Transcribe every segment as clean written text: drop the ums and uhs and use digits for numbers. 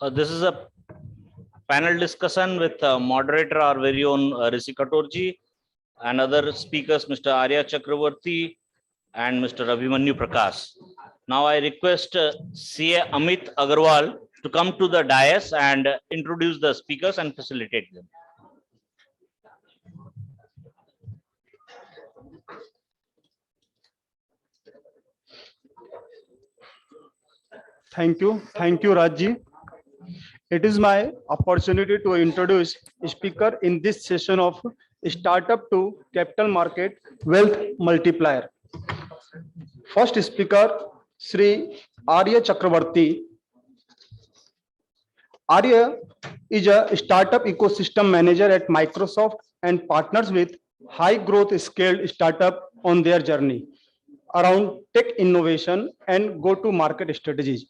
This is a panel discussion with moderator, our very own Rishi Katurji, and other speakers, Mr. Arya Chakravarti and Mr. Abhimanyu Prakash. Now I request CA Amit Agarwal to come to the dais and introduce the speakers and facilitate them. Thank you, Rajji. It is my opportunity to introduce speaker in this session of Startup to Capital Market Wealth Multiplier. First speaker, Sri Arya Chakravarti. Arya is a startup ecosystem manager at Microsoft and partners with high growth scaled startup on their journey around tech innovation and go-to-market strategies.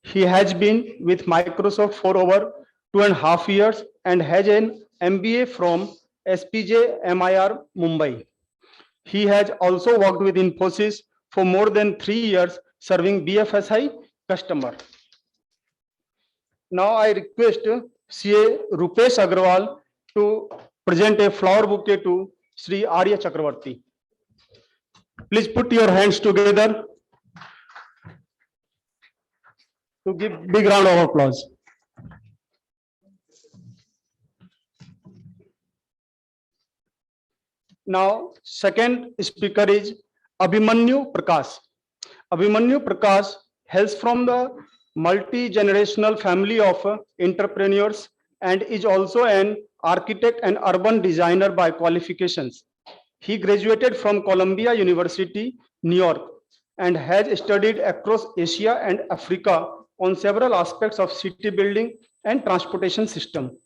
He has been with Microsoft for over 2.5 years and has an MBA from SPJ MIR Mumbai. He has also worked with Infosys for more than 3 years serving BFSI customer. Now I request CA Rupesh Agrawal to present a flower bouquet to Sri Arya Chakravarti. Please put your hands together to give big round of applause. Now, second speaker is Abhimanyu Prakash. Abhimanyu Prakash hails from the multi-generational family of entrepreneurs and is also an architect and urban designer by qualifications. He graduated from Columbia University, New York, and has studied across Asia and Africa on several aspects of city building and transportation system.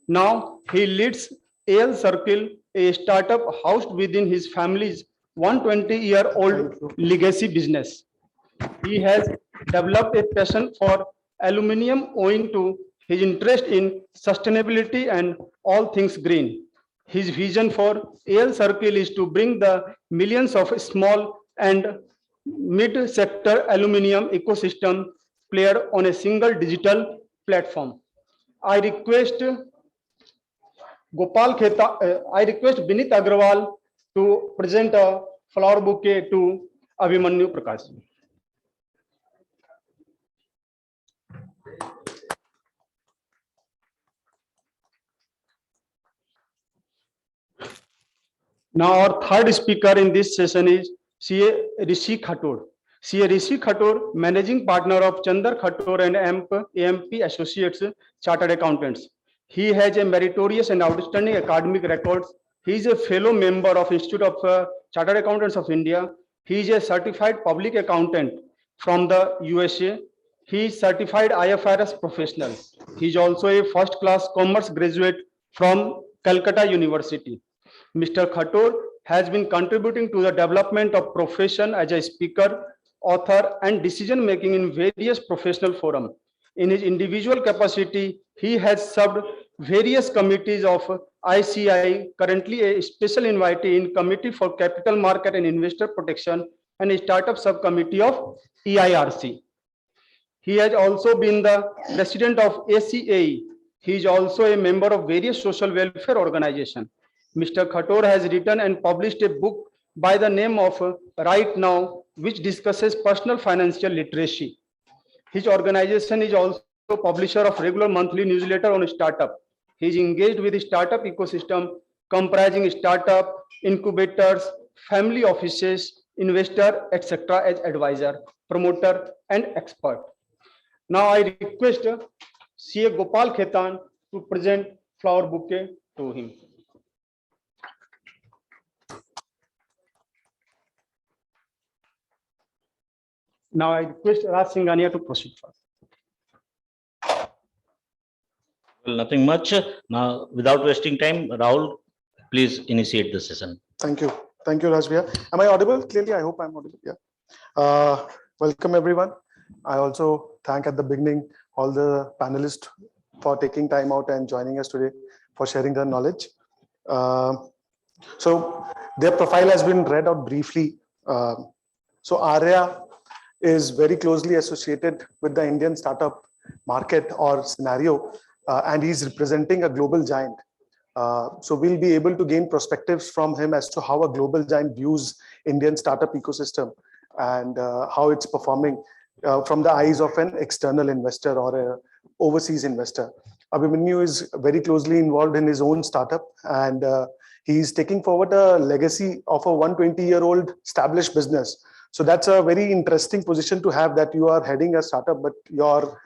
Now he leads AL Circle, a startup housed within his family's 120-year-old legacy business. He has developed a passion for aluminium owing to his interest in sustainability and all things green. His vision for AL Circle is to bring the millions of small and mid-sector aluminium ecosystem player on a single digital platform. I request Binit Agrawal to present a flower bouquet to Abhimanyu Prakash. Now our third speaker in this session is CA Rishi Khator. CA Rishi Khator, managing partner of Chandar Khator and AMP Associates Chartered Accountants. He has a meritorious and outstanding academic records. He is a fellow member of Institute of Chartered Accountants of India. He is a certified public accountant from the USA. He is certified IFRS professional. He is also a first-class commerce graduate from Calcutta University. Mr. Khator has been contributing to the development of profession as a speaker, author, and decision making in various professional forums. In his individual capacity, he has served various committees of ICI, currently a special invitee in Committee for Capital Market and Investor Protection and a startup subcommittee of EIRC. He has also been the president of ACAE. He is also a member of various social welfare organizations. Mr. Khator has written and published a book by the name of Right Now, which discusses personal financial literacy. His organization is also a publisher of regular monthly newsletter on startup. He is engaged with the startup ecosystem comprising startup, incubators, family offices, investor, etc. as advisor, promoter, and expert. Now I request CA Gopal Khetan to present flower bouquet to him. Now I request Raj Singhania to proceed first. Well, nothing much. Now, without wasting time, Rahul, please initiate the session. Thank you, Rajbhaiya. Am I audible clearly? I hope I'm audible. Yeah. Welcome everyone. I also thank at the beginning all the panelists for taking time out and joining us today for sharing their knowledge. So their profile has been read out briefly. So Arya is very closely associated with the Indian startup market or scenario, and he's representing a global giant. So we'll be able to gain perspectives from him as to how a global giant views Indian startup ecosystem and how it's performing from the eyes of an external investor or a overseas investor. Abhimanyu is very closely involved in his own startup, and he's taking forward a legacy of a 120-year-old established business. So that's a very interesting position to have, that you are heading a startup, but your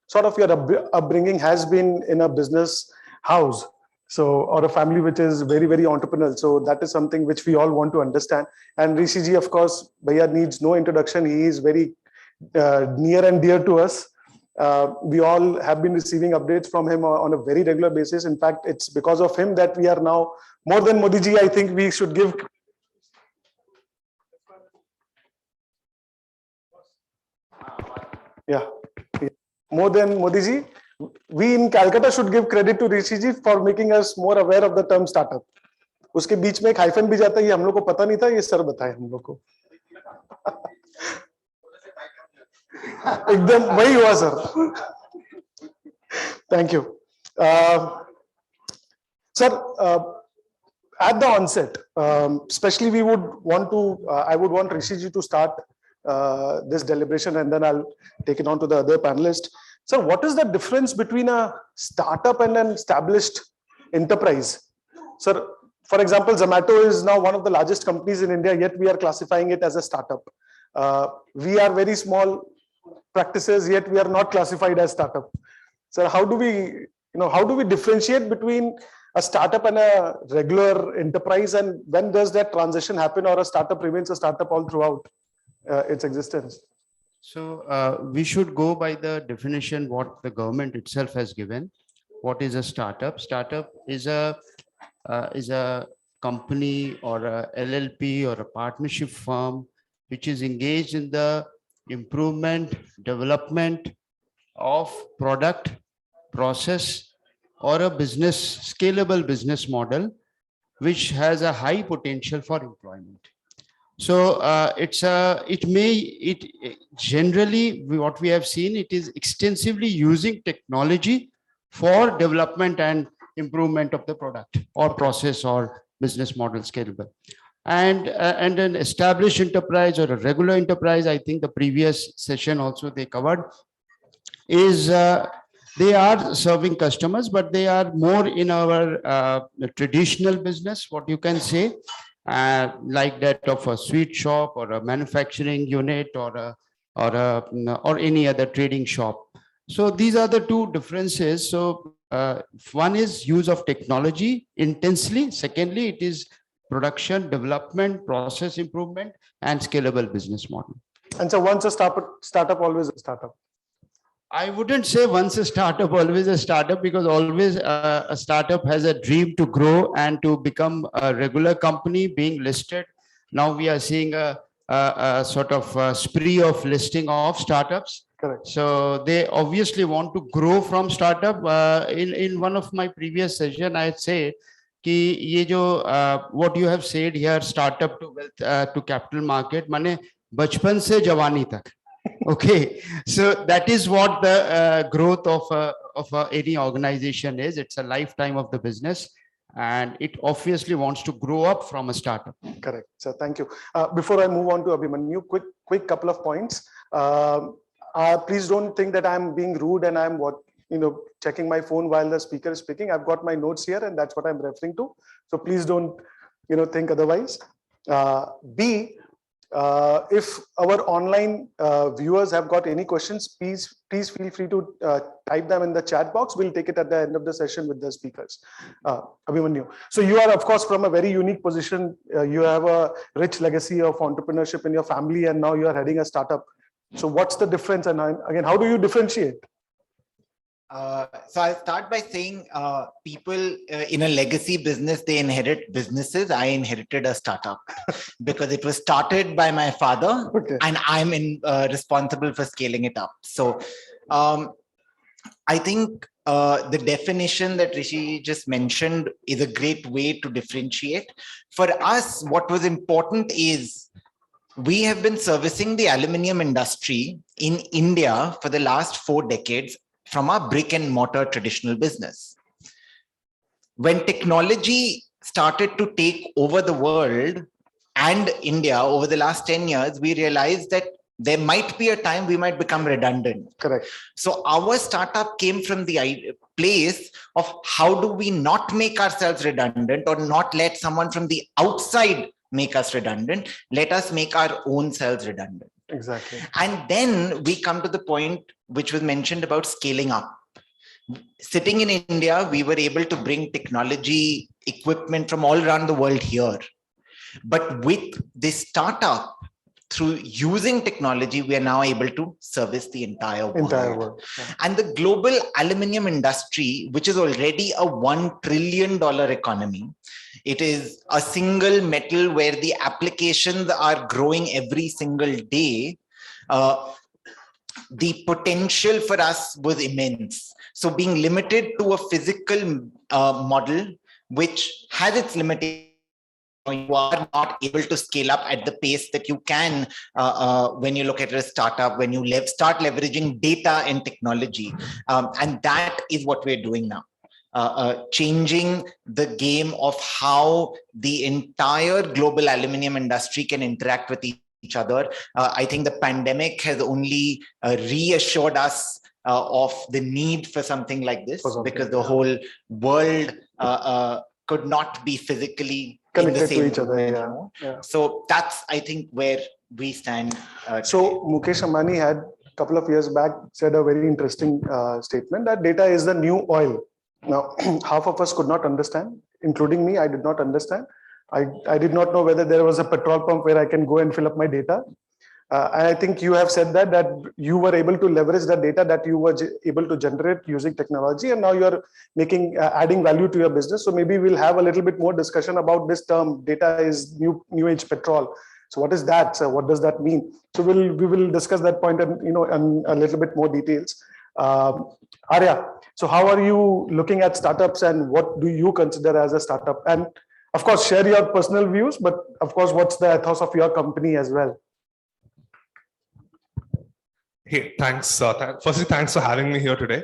sort of your upbringing has been in a business house. So, or a family which is very, very entrepreneurial. So that is something which we all want to understand. And Rishi ji, of course, Bhaiya needs no introduction. He is very near and dear to us. We all have been receiving updates from him on a very regular basis. In fact, it's because of him that we are now more than Modi ji. I think we should give. Yeah, more than Modi ji. We in Calcutta should give credit to Rishi ji for making us more aware of the term startup. उसके बीच में एक hyphen भी जाता है, ये हम लोग को पता नहीं था, ये सर बताए हम लोग को. एकदम वही हुआ sir. Thank you. Sir, at the onset, especially we would want to, I would want Rishi ji to start this deliberation, and then I'll take it on to the other panelists. Sir, what is the difference between a startup and an established enterprise? Sir, for example, Zomato is now one of the largest companies in India, yet we are classifying it as a startup. We are very small practices, yet we are not classified as startup. Sir, how do we differentiate between a startup and a regular enterprise, and when does that transition happen, or a startup remains a startup all throughout its existence? So we should go by the definition what the government itself has given. What is a startup? Startup is a company or a LLP or a partnership firm which is engaged in the improvement, development of product, process, or a business, scalable business model, which has a high potential for employment. So generally what we have seen, it is extensively using technology for development and improvement of the product or process or business model scalable. And an established enterprise or a regular enterprise, I think the previous session also they covered, is they are serving customers, but they are more in our traditional business, what you can say, like that of a sweet shop or a manufacturing unit or any other trading shop. So these are the two differences. So one is use of technology intensely. Secondly, it is production, development, process improvement, and scalable business model. And so once a startup, always a startup. I wouldn't say once a startup, always a startup, because always a startup has a dream to grow and to become a regular company being listed. Now we are seeing a sort of spree of listing of startups. Correct. So they obviously want to grow from startup. In one of my previous session, I said कि ये जो what you have said here, startup to wealth to capital market, माने बचपन से जवानी तक. Okay, so that is what the growth of any organization is. It's a lifetime of the business, and it obviously wants to grow up from a startup. Correct. So thank you. Before I move on to Abhimanyu, quick couple of points. Please don't think that I'm being rude and I'm checking my phone while the speaker is speaking. I've got my notes here, and that's what I'm referring to. So please don't think otherwise. B, if our online viewers have got any questions, please feel free to type them in the chat box. We'll take it at the end of the session with the speakers. Abhimanyu, so you are of course from a very unique position. You have a rich legacy of entrepreneurship in your family, and now you are heading a startup. So what's the difference, and again, how do you differentiate? So I'll start by saying people in a legacy business, they inherit businesses. I inherited a startup because it was started by my father, Okay. and I'm responsible for scaling it up. So I think the definition that Rishi just mentioned is a great way to differentiate. For us, what was important is We have been servicing the aluminium industry in India for the last 4 decades from our brick and mortar traditional business. When technology started to take over the world and India over the last 10 years, we realized that there might be a time we might become redundant. Correct. So our startup came from the place of how do we not make ourselves redundant or not let someone from the outside make us redundant, let us make our own selves redundant. Exactly. And then we come to the point which was mentioned about scaling up. Sitting in India, we were able to bring technology equipment from all around the world here. But with this startup, through using technology, we are now able to service the entire world. Yeah. And the global aluminium industry, which is already a $1 trillion economy, it is a single metal where the applications are growing every single day. The potential for us was immense. So being limited to a physical model, which has its limitations, you are not able to scale up at the pace that you can when you look at a startup, when you start leveraging data and technology. And that is what we're doing now. Changing the game of how the entire global aluminium industry can interact with each other. I think the pandemic has only reassured us of the need for something like this, because the whole world could not be physically Connected to each room other. anymore. Yeah. So that's, I think, where we stand. So Mukesh Ambani had a couple of years back said a very interesting statement that data is the new oil. Now, half of us could not understand, including me. I did not understand. I did not know whether there was a petrol pump where I can go and fill up my data. And I think you have said that you were able to leverage the data that you were able to generate using technology, and now you are making adding value to your business. So maybe we'll have a little bit more discussion about this term. Data is new age petrol. So what is that? So what does that mean? So we will discuss that point and in a little bit more details. Arya, so how are you looking at startups, and what do you consider as a startup? And of course, share your personal views, but of course, what's the ethos of your company as well? Hey, thanks. Firstly, thanks for having me here today.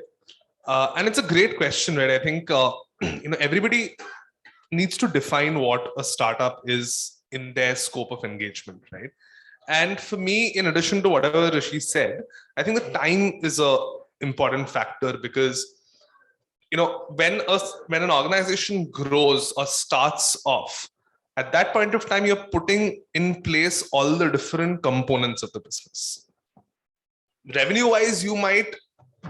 And it's a great question, right? I think everybody needs to define what a startup is in their scope of engagement, right? And for me, in addition to whatever Rishi said, I think the time is a important factor, because when an organization grows or starts off, at that point of time, you're putting in place all the different components of the business. Revenue wise, you might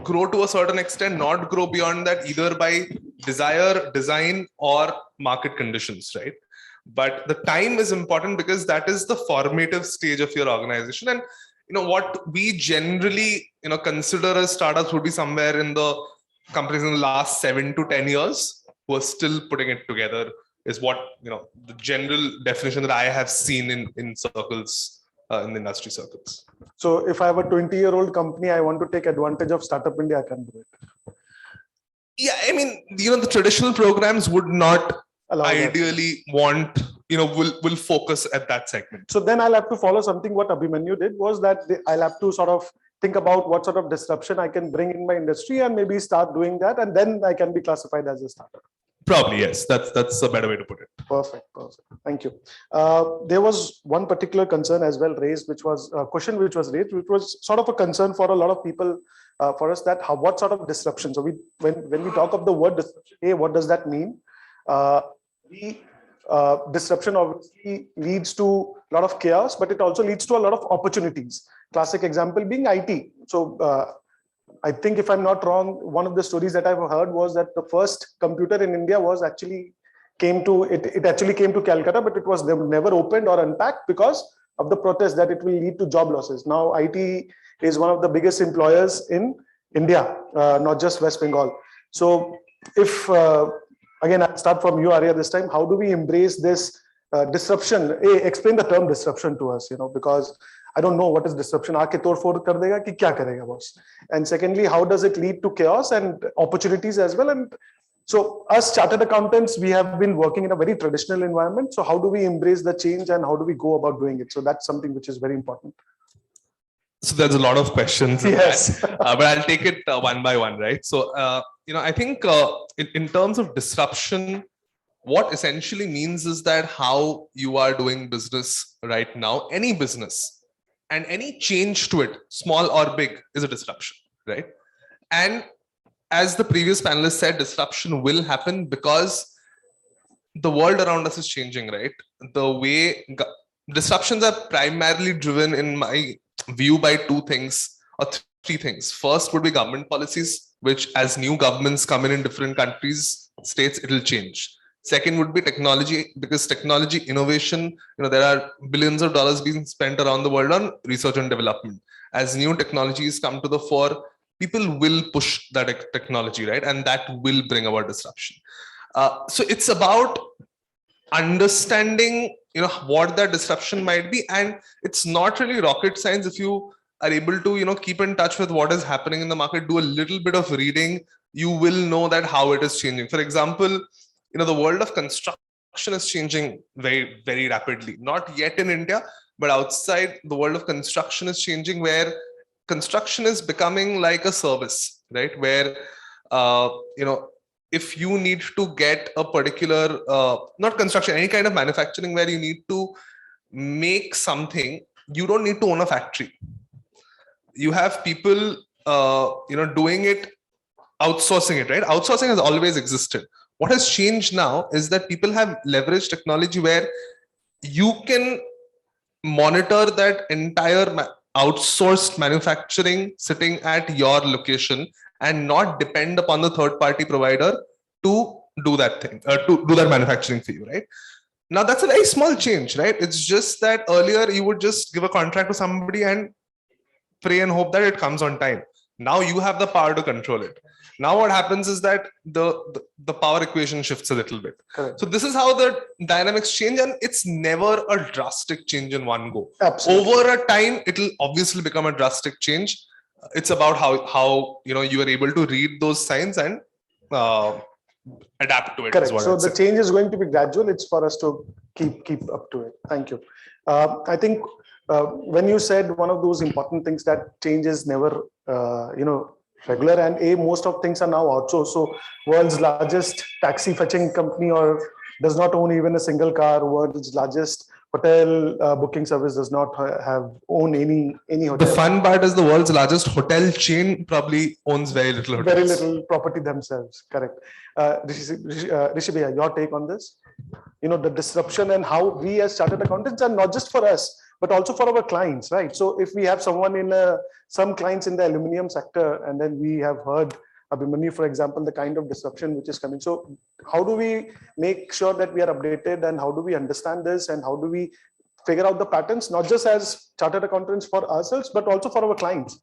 grow to a certain extent, not grow beyond that, either by desire, design, or market conditions, right? But the time is important, because that is the formative stage of your organization. And what we generally consider as startups would be somewhere in the companies in the last 7 to 10 years who are still putting it together, is what the general definition that I have seen in circles, in the industry circles. So if I have a 20-year-old company, I want to take advantage of Startup India, I can do it. Yeah, I mean, the traditional programs would not ideally want, will focus at that segment. So then I'll have to follow something what Abhimanyu did, was that I'll have to sort of think about what sort of disruption I can bring in my industry and maybe start doing that. And then I can be classified as a startup. Probably, yes. That's a better way to put it. Perfect. Thank you. There was one particular concern as well raised, which was a question which was raised, which was sort of a concern for a lot of people, for us, that what sort of disruption. So when we talk of the word disruption, what does that mean? Disruption obviously leads to a lot of chaos, but it also leads to a lot of opportunities. Classic example being IT. So I think, if I'm not wrong, one of the stories that I've heard was that the first computer in India was actually came to Calcutta, but it was never opened or unpacked because of the protest that it will lead to job losses. Now IT is one of the biggest employers in India, not just West Bengal. So if again, I'll start from you, Arya, this time. How do we embrace this disruption? Explain the term disruption to us, because I don't know what is disruption. Aake tod phod kar dega ki kya karega boss? And secondly, how does it lead to chaos and opportunities as well? And So us chartered accountants, we have been working in a very traditional environment. So how do we embrace the change and how do we go about doing it? So that's something which is very important. So there's a lot of questions. In Yes. that, but I'll take it one by one, right? So, I think in terms of disruption, what essentially means is that how you are doing business right now, any business and any change to it, small or big, is a disruption, right? And as the previous panelist said, disruption will happen because the world around us is changing, right? The way disruptions are primarily driven, in my view, by two things or three things. First would be government policies, which as new governments come in different countries, states, it'll change. Second would be technology, because technology innovation, there are billions of dollars being spent around the world on research and development. As new technologies come to the fore, people will push that technology, right? And that will bring about disruption. So it's about understanding, what that disruption might be. And it's not really rocket science if you are able to, keep in touch with what is happening in the market, do a little bit of reading, you will know that how it is changing. For example, the world of construction is changing very, very rapidly. Not yet in India, but outside, the world of construction is changing, where construction is becoming like a service, right? Where, if you need to get a particular, not construction, any kind of manufacturing where you need to make something, you don't need to own a factory. You have people, doing it, outsourcing it, right? Outsourcing has always existed. What has changed now is that people have leveraged technology where you can monitor that entire outsourced manufacturing sitting at your location and not depend upon the third party provider to do that thing, to do that manufacturing for you, right? Now that's a very small change, right? It's just that earlier you would just give a contract to somebody and pray and hope that it comes on time. Now you have the power to control it. Now what happens is that the power equation shifts a little bit. Correct. So this is how the dynamics change, and it's never a drastic change in one go. Absolutely. Over a time, it'll obviously become a drastic change. It's about how you are able to read those signs and adapt to it. Correct. So the change is going to be gradual. It's for us to keep up to it. Thank you. I think when you said one of those important things, that change is never, regular, and most of things are now outsourced. So world's largest taxi fetching company does not own even a single car. World's largest hotel booking service does not own any hotel. The fun part is the world's largest hotel chain probably owns very little hotels. Very little property themselves. Correct. Rishi Bhaiya, your take on this? The disruption and how we as chartered accountants, and not just for us, but also for our clients, right? So if we have someone some clients in the aluminum sector, and then we have heard Abhimanyu, for example, the kind of disruption which is coming. So how do we make sure that we are updated, and how do we understand this, and how do we figure out the patterns, not just as chartered accountants for ourselves, but also for our clients?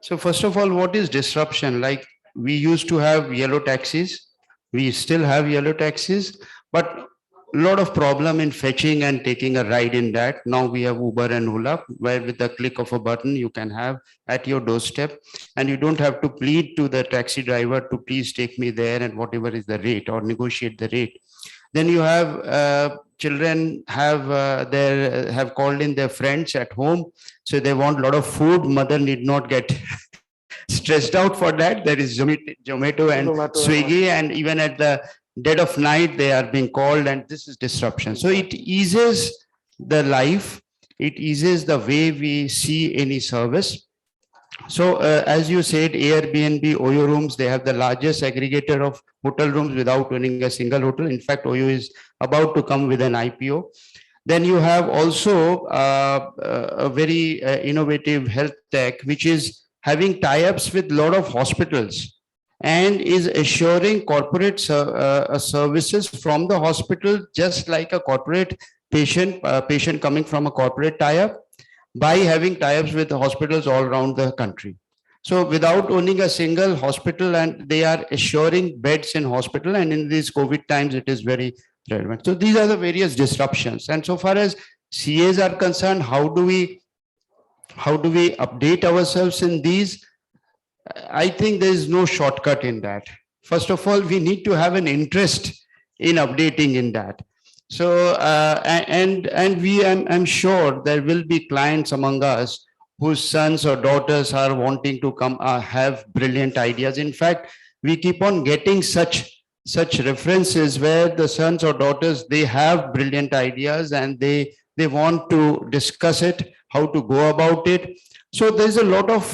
So first of all, what is disruption? Like, we used to have yellow taxis. We still have yellow taxis, but a lot of problem in fetching and taking a ride in that. Now we have Uber and Ola, where with the click of a button, you can have at your doorstep, and you don't have to plead to the taxi driver to please take me there and whatever is the rate, or negotiate the rate. Then you have children have called in their friends at home. So they want a lot of food. Mother need not get stressed out for that. There is Zomato and Swiggy, and even at the dead of night, they are being called, and this is disruption. So it eases the life. It eases the way we see any service. So as you said, Airbnb, Oyo Rooms, they have the largest aggregator of hotel rooms without owning a single hotel. In fact, Oyo is about to come with an IPO. Then you have also a very innovative health tech, which is having tie-ups with a lot of hospitals, and is assuring corporate services from the hospital, just like a corporate patient coming from a corporate tie-up, by having tie-ups with the hospitals all around the country. So without owning a single hospital, and they are assuring beds in hospital, and in these COVID times, it is very relevant. So these are the various disruptions. And so far as CAs are concerned, how do we update ourselves in these? I think there is no shortcut in that. first of all, we need to have an interest in updating in that. So, and I'm sure there will be clients among us whose sons or daughters are wanting to come, have brilliant ideas. In fact, we keep on getting such references where the sons or daughters, they have brilliant ideas and they want to discuss it, how to go about it. So there's a lot of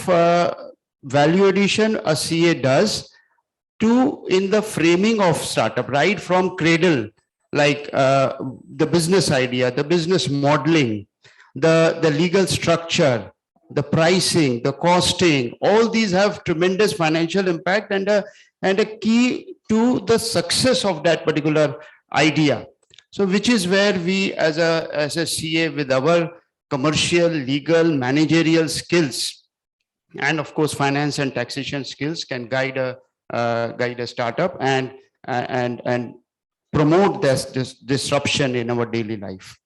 value addition a CA does to in the framing of startup, right from cradle, like the business idea, the business modeling, the legal structure, the pricing, the costing, all these have tremendous financial impact and a key to the success of that particular idea. So which is where we as a CA with our commercial, legal, managerial skills, and of course, finance and taxation skills can guide a startup and promote this disruption in our daily life.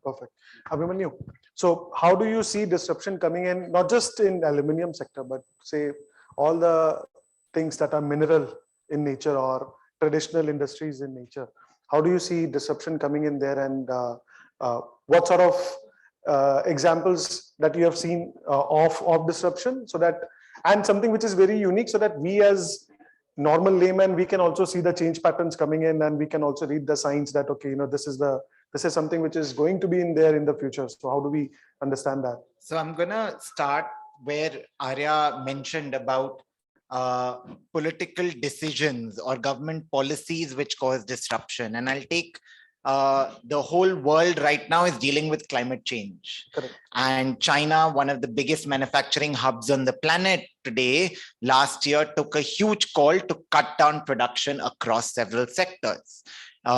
Perfect. Abhimanyu, so how do you see disruption coming in, not just in aluminum sector, but say all the things that are mineral in nature or traditional industries in nature? How do you see disruption coming in there, and what sort of examples that you have seen of disruption, so that, and something which is very unique, so that we as normal layman, we can also see the change patterns coming in, and we can also read the signs that, okay, you know, this is something which is going to be in there in the future. So how do we understand that? So I'm gonna start where Arya mentioned about political decisions or government policies which cause disruption. And I'll take the whole world right now is dealing with climate change. Correct. And China, one of the biggest manufacturing hubs on the planet today, last year took a huge call to cut down production across several sectors.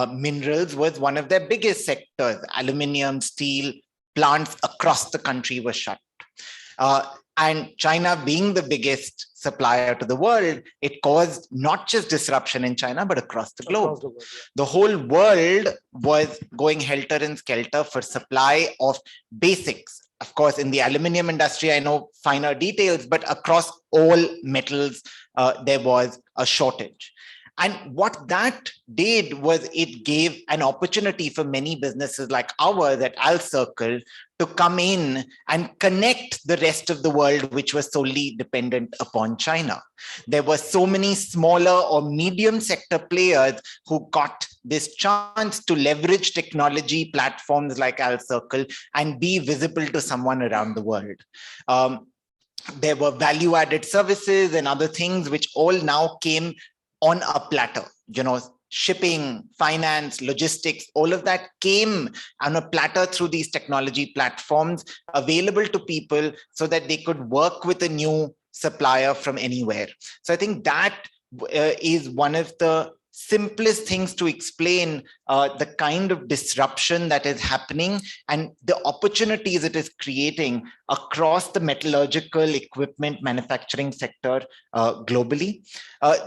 Minerals was one of their biggest sectors. Aluminium, steel, plants across the country were shut. And China being the biggest supplier to the world, it caused not just disruption in China, but across the globe. The whole world was going helter and skelter for supply of basics. Of course, in the aluminium industry, I know finer details, but across all metals, there was a shortage. And what that did was it gave an opportunity for many businesses like ours at AlCircle to come in and connect the rest of the world, which was solely dependent upon China. There were so many smaller or medium sector players who got this chance to leverage technology platforms like AlCircle and be visible to someone around the world. There were value-added services and other things which all now came on a platter, you know, shipping, finance, logistics, all of that came on a platter through these technology platforms available to people so that they could work with a new supplier from anywhere. So I think that is one of the simplest things to explain the kind of disruption that is happening and the opportunities it is creating across the metallurgical equipment manufacturing sector globally.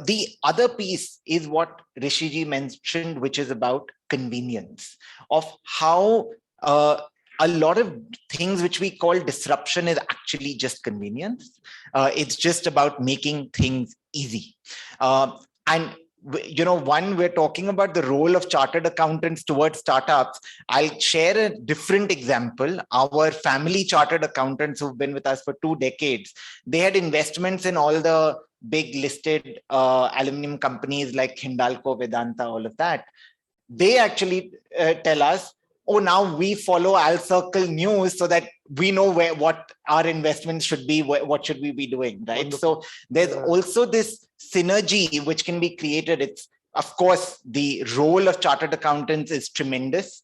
The other piece is what Rishiji mentioned, which is about convenience of how a lot of things which we call disruption is actually just convenience. It's just about making things easy. And you know, one, we're talking about the role of chartered accountants towards startups. I'll share a different example. Our family chartered accountants who've been with us for 2 decades, they had investments in all the big listed aluminum companies like Hindalco, Vedanta, all of that. They actually tell us, oh, now we follow AlCircle news so that we know what our investments should be, what should we be doing, right? Wonderful. So there's also this synergy which can be created. It's, of course, the role of chartered accountants is tremendous,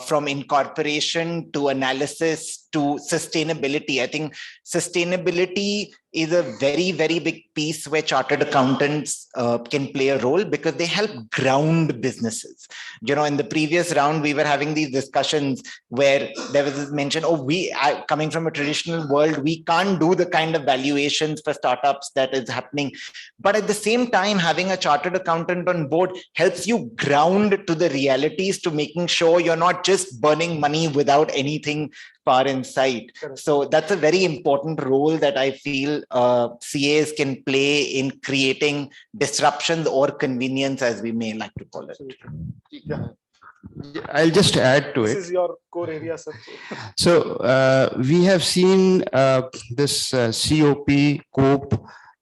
from incorporation to analysis to sustainability. I think sustainability is a very, very big piece where chartered accountants can play a role because they help ground businesses. You know, in the previous round, we were having these discussions where there was this mention, oh, coming from a traditional world, we can't do the kind of valuations for startups that is happening. But at the same time, having a chartered accountant on board helps you ground to the realities, to making sure you're not just burning money without anything far in sight. Correct. So that's a very important role that I feel CAs can play in creating disruptions or convenience, as we may like to call it. Yeah, I'll just add to this it. is your core area, sir. So we have seen this COP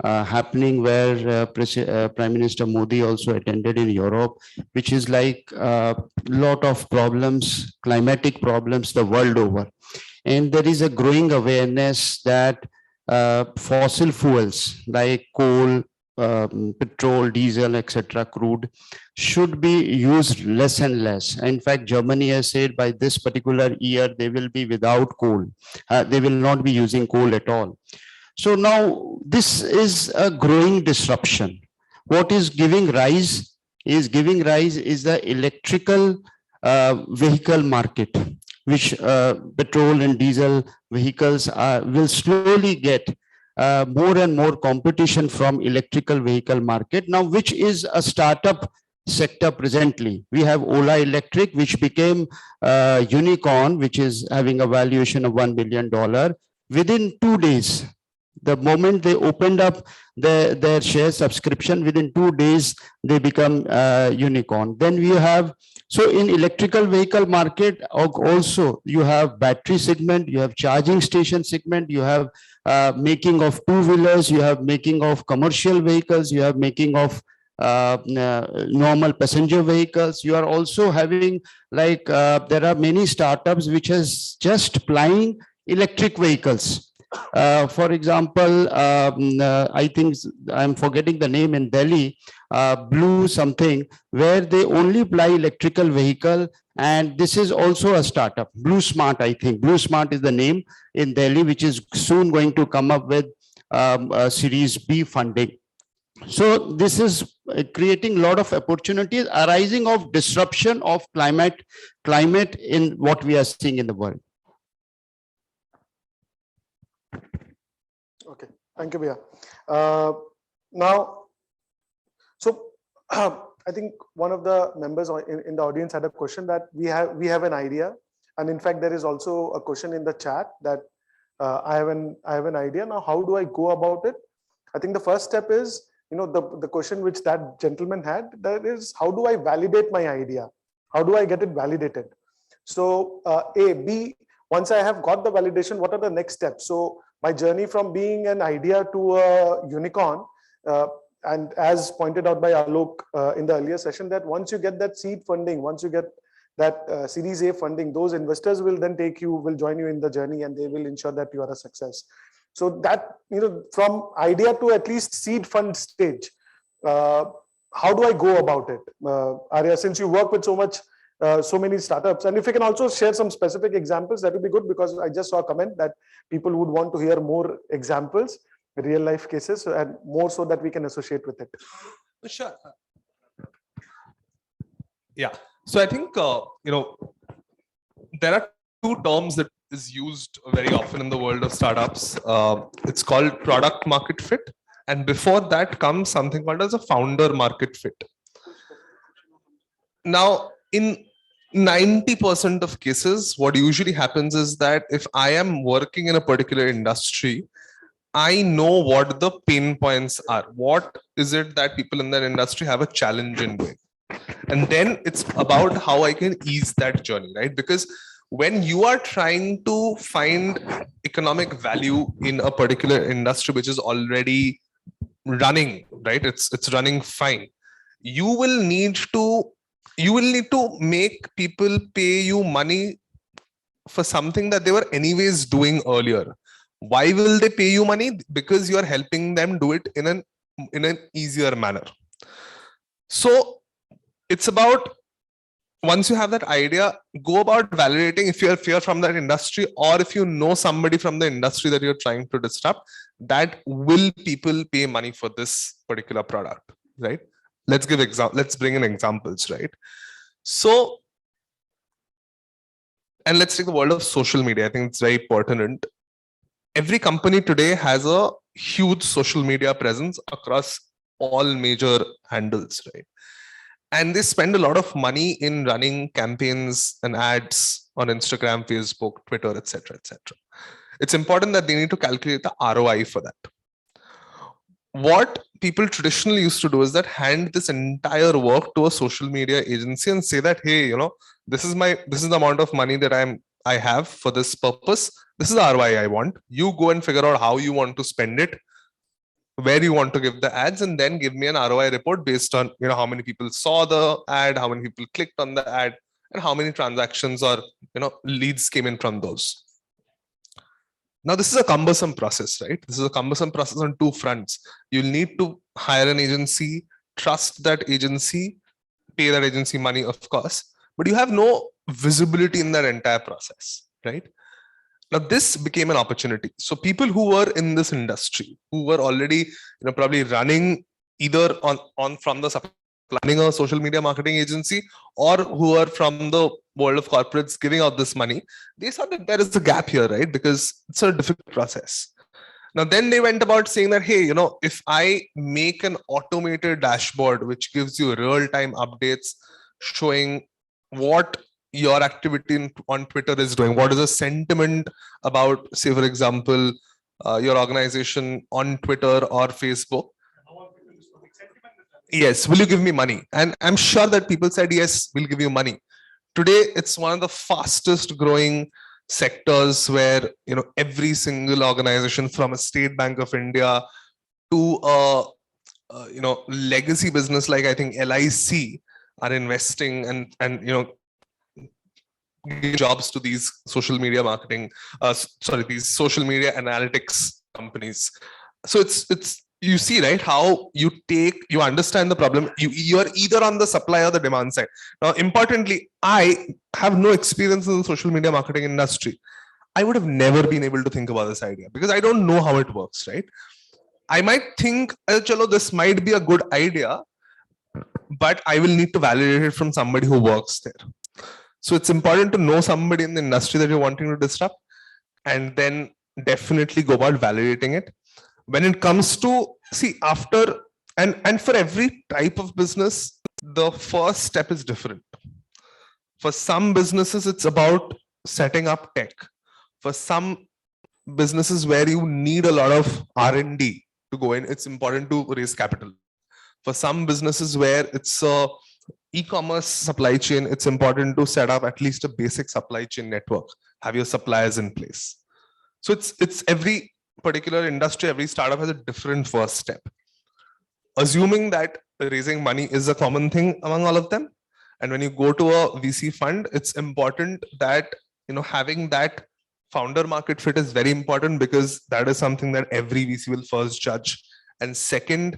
happening where Prime Minister Modi also attended in Europe, which is like a lot of problems, climatic problems the world over. And there is a growing awareness that fossil fuels like coal, petrol, diesel, etc., crude should be used less and less. In fact, Germany has said by this particular year, they will be without coal. They will not be using coal at all. So now this is a growing disruption. What is giving rise is the electrical vehicle market, which petrol and diesel vehicles will slowly get more and more competition from electrical vehicle market now, which is a startup sector presently. We have Ola Electric, which became unicorn, which is having a valuation of $1 billion within 2 days. The moment they opened up their share subscription, within 2 days, they become unicorn. Then we have, so in electrical vehicle market, also you have battery segment, you have charging station segment, you have making of two-wheelers, you have making of commercial vehicles, you have making of normal passenger vehicles. You are also having like, there are many startups which has just plying electric vehicles. For example, I think I'm forgetting the name in Delhi, Blue something, where they only ply electrical vehicle. And this is also a startup, Blue Smart, I think. Blue Smart is the name in Delhi, which is soon going to come up with a Series B funding. So this is creating a lot of opportunities arising of disruption of climate in what we are seeing in the world. Okay, thank you, Bhaiya. Now, so I think one of the members in the audience had a question that we have an idea, and in fact there is also a question in the chat that I have an idea. Now, how do I go about it? I think the first step is, you know, the question which that gentleman had, that is, how do I validate my idea? How do I get it validated? So B, once I have got the validation, what are the next steps? So my journey from being an idea to a unicorn, and as pointed out by Alok in the earlier session, that once you get that seed funding, once you get that Series A funding, those investors will then will join you in the journey, and they will ensure that you are a success. So that, you know, from idea to at least seed fund stage, how do I go about it? Arya, since you work with so many startups, and if you can also share some specific examples, that would be good, because I just saw a comment that people would want to hear more examples, real life cases, and more so that we can associate with it. Sure. Yeah. So I think, you know, there are two terms that is used very often in the world of startups. It's called product market fit. And before that comes something called as a founder market fit. Now, in 90% of cases, what usually happens is that if I am working in a particular industry, I know what the pain points are. What is it that people in that industry have a challenge in doing? And then it's about how I can ease that journey, right? Because when you are trying to find economic value in a particular industry which is already running, right? It's running fine. You will need to make people pay you money for something that they were anyways doing earlier. Why will they pay you money? Because you are helping them do it in an easier manner. So it's about, once you have that idea, go about validating if you're from that industry, or if you know somebody from the industry that you're trying to disrupt, that will people pay money for this particular product, right? Let's bring in examples, right? So, and let's take the world of social media. I think it's very pertinent. Every company today has a huge social media presence across all major handles, right? and they spend a lot of money in running campaigns and ads on Instagram, Facebook, Twitter, etc., etc. It's important that they need to calculate the ROI for that. What people traditionally used to do is that hand this entire work to a social media agency and say that, hey, this is the amount of money that I have for this purpose. This is the ROI I want. You go and figure out how you want to spend it, where you want to give the ads, and then give me an ROI report based on how many people saw the ad, how many people clicked on the ad, and how many transactions or leads came in from those. Now, this is a cumbersome process, right? This is a cumbersome process on two fronts. You'll need to hire an agency, trust that agency, pay that agency money, of course, but you have no visibility in that entire process, right? Now, this became an opportunity. So people who were in this industry, who were already probably running either from the planning a social media marketing agency, or who are from the world of corporates giving out this money, they saw that there is a gap here, right? Because it's a difficult process. Now, then they went about saying that, hey, if I make an automated dashboard, which gives you real-time updates showing what your activity on Twitter is doing, what is the sentiment about, say, for example, your organization on Twitter or Facebook. Yes, will you give me money? And I'm sure that people said, yes, we'll give you money. Today, it's one of the fastest growing sectors where every single organization, from a State Bank of India to a legacy business like I think LIC, are investing and giving jobs to these social media marketing, these social media analytics companies. So it's you see, right, how you understand the problem. You are either on the supply or the demand side. Now, importantly, I have no experience in the social media marketing industry. I would have never been able to think about this idea because I don't know how it works, right? I might think, chalo, this might be a good idea, but I will need to validate it from somebody who works there. So it's important to know somebody in the industry that you're wanting to disrupt, and then definitely go about validating it. When it comes to, see, after, and for every type of business, the first step is different. For some businesses, it's about setting up tech. For some businesses where you need a lot of R&D to go in, it's important to raise capital. For some businesses where it's a e-commerce supply chain, it's important to set up at least a basic supply chain network, have your suppliers in place. So it's every particular industry, every startup has a different first step. Assuming that raising money is a common thing among all of them, and when you go to a VC fund, it's important that having that founder market fit is very important, because that is something that every VC will first judge. And second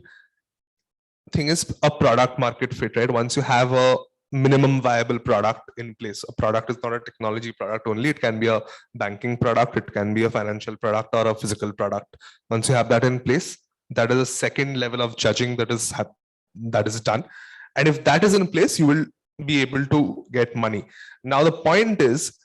thing is a product market fit, right? Once you have a minimum viable product in place, a product is not a technology product only, it can be a banking product, it can be a financial product or a physical product. Once you have that in place, that is a second level of judging that is done. And if that is in place, you will be able to get money. Now, the point is,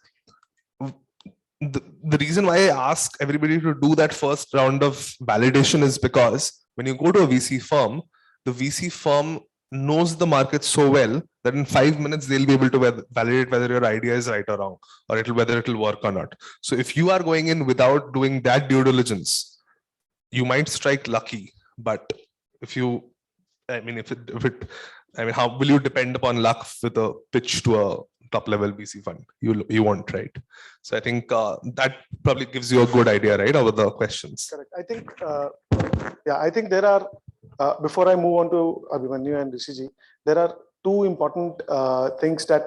the reason why I ask everybody to do that first round of validation is because when you go to a VC firm, the VC firm knows the market so well that in 5 minutes they'll be able to validate whether your idea is right or wrong, or whether it'll work or not. So if you are going in without doing that due diligence, you might strike lucky. But if you, how will you depend upon luck with a pitch to a top level VC fund? You won't, right? So I think that probably gives you a good idea, right, over the questions. Correct. I think, I think there are, before I move on to Abhimanyu and Rishiji, there are two important things that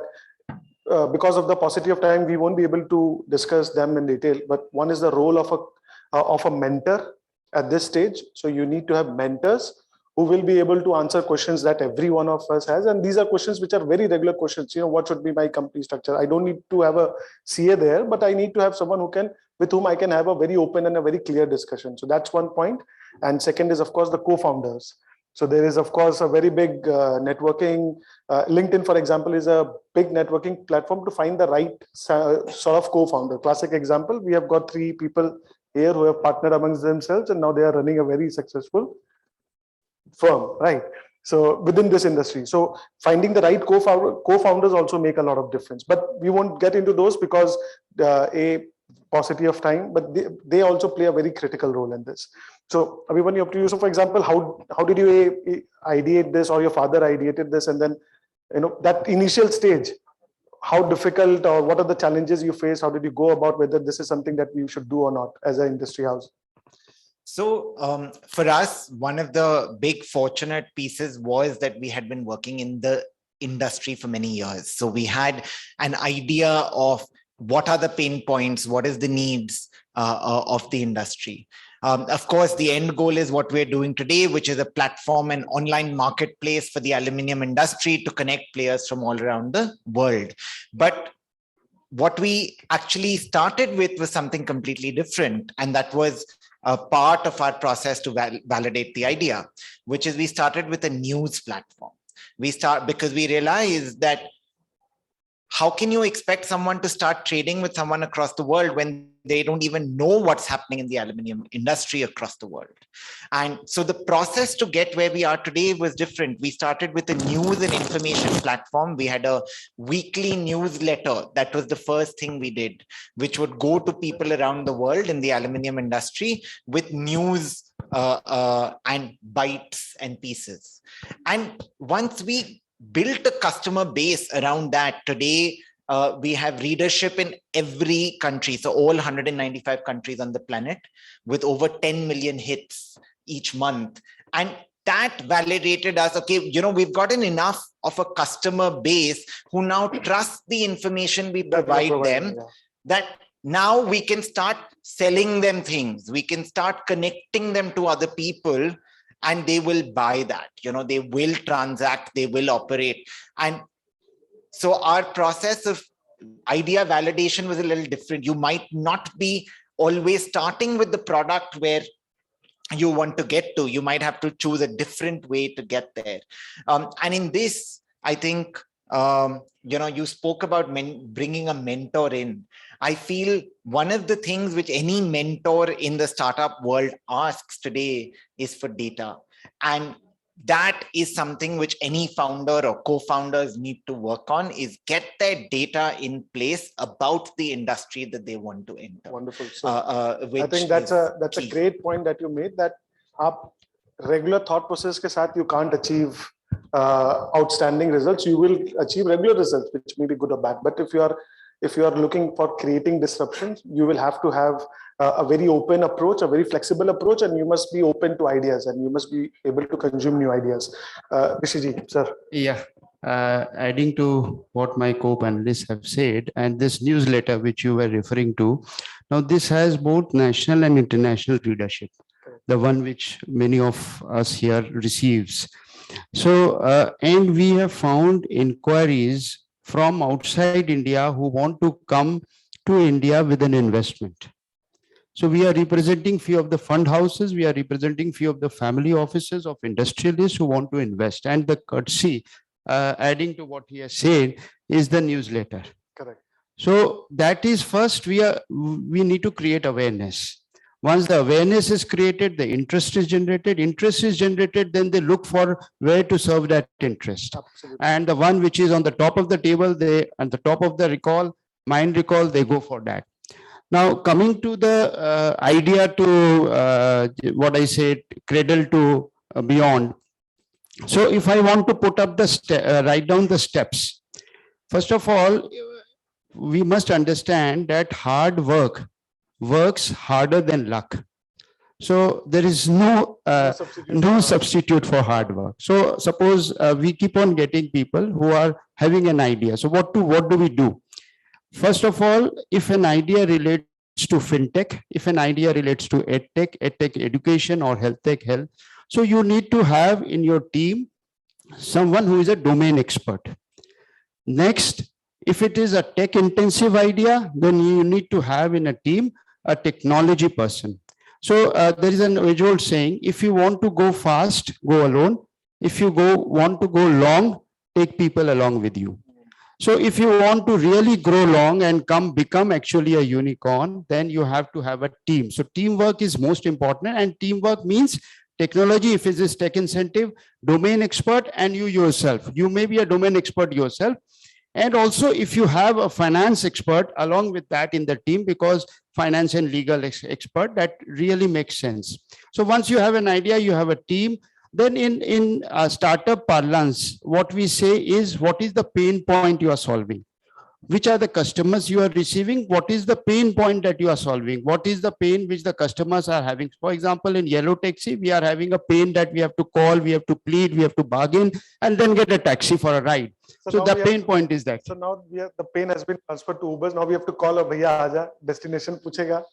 because of the paucity of time, we won't be able to discuss them in detail. But one is the role of a mentor at this stage. So you need to have mentors who will be able to answer questions that every one of us has. And these are questions which are very regular questions. What should be my company structure? I don't need to have a CA there, but I need to have someone with whom I can have a very open and a very clear discussion. So that's one point. And second is, of course, the co-founders. So there is, of course, a very big networking. LinkedIn, for example, is a big networking platform to find the right sort of co-founder. Classic example, we have got 3 people here who have partnered amongst themselves, and now they are running a very successful firm, right? So within this industry, so finding the right co-founders also make a lot of difference. But we won't get into those because a paucity of time, but they also play a very critical role in this. So Abhimanyu, up to you. So for example, how did you ideate this, or your father ideated this, and then that initial stage, how difficult or what are the challenges you face? How did you go about whether this is something that we should do or not as an industry house? So for us, one of the big fortunate pieces was that we had been working in the industry for many years. So we had an idea of what are the pain points, what is the needs of the industry. Of course, the end goal is what we're doing today, which is a platform and online marketplace for the aluminium industry to connect players from all around the world. But what we actually started with was something completely different. And that was a part of our process to validate the idea, which is we started with a news platform. Because we realized that how can you expect someone to start trading with someone across the world when they don't even know what's happening in the aluminium industry across the world? And so the process to get where we are today was different. We started with a news and information platform. We had a weekly newsletter. That was the first thing we did, which would go to people around the world in the aluminium industry with news and bites and pieces. And once we built a customer base around that, today we have readership in every country, so all 195 countries on the planet, with over 10 million hits each month. And that validated us. Okay, we've gotten enough of a customer base who now trust the information we provide them, that now we can start selling them things. We can start connecting them to other people, and they will buy that, they will transact, they will operate. And so our process of idea validation was a little different. You might not be always starting with the product where you want to get to. You might have to choose a different way to get there. And in this, I think, you spoke about bringing a mentor in. I feel one of the things which any mentor in the startup world asks today is for data. And that is something which any founder or co-founders need to work on, is get their data in place about the industry that they want to enter. Wonderful. So I think that's a great point that you made, that regular thought process ke saath you can't achieve outstanding results. You will achieve regular results, which may be good or bad. But if you are looking for creating disruptions, you will have to have a very open approach, a very flexible approach, and you must be open to ideas, and you must be able to consume new ideas. Rishiji, sir. Yeah, adding to what my co-panelists have said, and this newsletter which you were referring to, now this has both national and international readership, the one which many of us here receives. So, and we have found inquiries from outside India who want to come to India with an investment. So we are representing few of the fund houses, we are representing few of the family offices of industrialists who want to invest. And the courtesy, adding to what he has said, is the newsletter. Correct. So that is first, we need to create awareness. Once the awareness is created, the interest is generated. Interest is generated, then they look for where to serve that interest. Absolutely. And the one which is on the top of the table, they at the top of the mind recall, they go for that. Now, coming to the idea to what I said, cradle to beyond. So if I want to put up the write down the steps, first of all, we must understand that hard work works harder than luck. So there is no substitute for hard work. So suppose we keep on getting people who are having an idea. So what do we do? First of all, if an idea relates to fintech, if an idea relates to edtech education, or health tech health, so you need to have in your team someone who is a domain expert. Next, if it is a tech intensive idea, then you need to have in a team a technology person. So there is an age-old saying, if you want to go fast, go alone. If you want to go long, take people along with you. So if you want to really grow long and become actually a unicorn, then you have to have a team. So teamwork is most important, and teamwork means technology, if it is tech incentive, domain expert, and you yourself. You may be a domain expert yourself. And also if you have a finance expert along with that in the team, because finance and legal expert, that really makes sense. So once you have an idea, you have a team, then in startup parlance, what we say is, what is the pain point you are solving? Which are the customers you are receiving? What is the pain point that you are solving? What is the pain which the customers are having? For example, in Yellow Taxi, we are having a pain that we have to call, we have to plead, we have to bargain, and then get a taxi for a ride. So now the we have pain to- point is that. So now the pain has been transferred to Uber. Now we have to call a bhaiya aaja, destination puchega.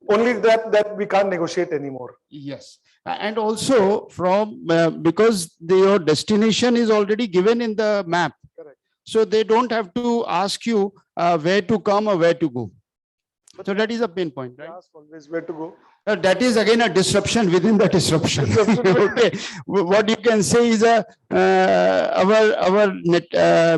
Only that we can't negotiate anymore. Yes, and also from because your destination is already given in the map. Correct. So they don't have to ask you where to come or where to go. So that is a pain point, They right? ask always where to go. That is again a disruption within the disruption. Disruption. Okay, what you can say is our